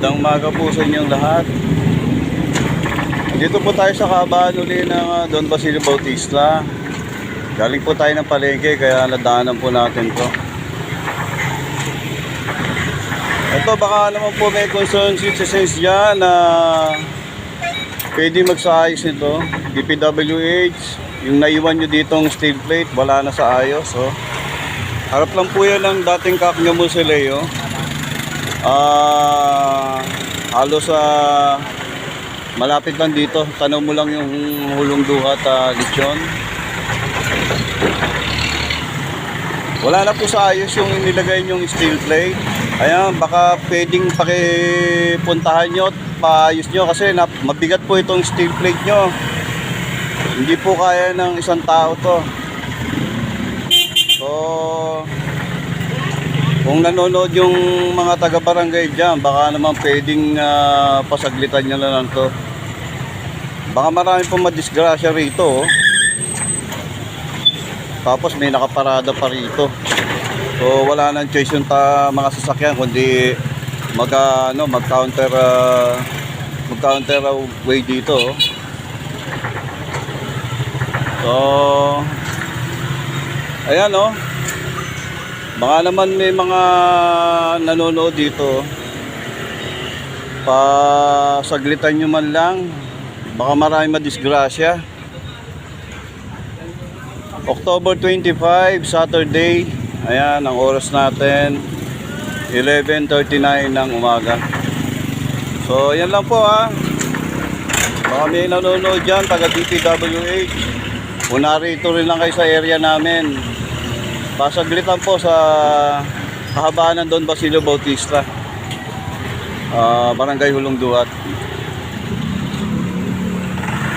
Magandang umaga po sa inyong lahat. Dito po tayo sa kahabaan uli ng Don Basilio Bautista. Galing po tayo ng palengke kaya nadaanan po natin to. Ito baka naman po may concern citizens dyan na pwede magsaayos nito. DPWH, yung naiwan nyo ditong steel plate, wala na sa ayos. Oh. Harap lang po yan ng dating Kaknya Musileo. Halos malapit lang dito. Tanong mo lang yung Hulong Duhat Lechon. Wala na po sa ayos yung nilagay yung steel plate. Ayan, baka pwedeng pakipuntahan nyo at paayos nyo kasi mabigat po itong steel plate nyo. Hindi po kaya ng isang tao to. So kung nanonood yung mga taga-barangay dyan, baka naman pwedeng pasaglitan nyo na lang to. Baka marami pong madisgrasya rito. Oh. Tapos may nakaparada pa rito. So wala nang choice yung mga sasakyan kundi mag-counter way dito. Oh. So ayan oh. Baka naman may mga nanonood dito. Pasaglitan nyo man lang. Baka marami madisgrasya. October 25, Saturday. Ayan, ang oras natin 11:39 ng umaga. So, yan lang po ha. Baka may nanonood dyan, taga DPWH. Punarito rin lang kayo sa area namin. Pasaglitan po sa kahabaan ng Don Basilio Bautista, Barangay Hulong Duhat.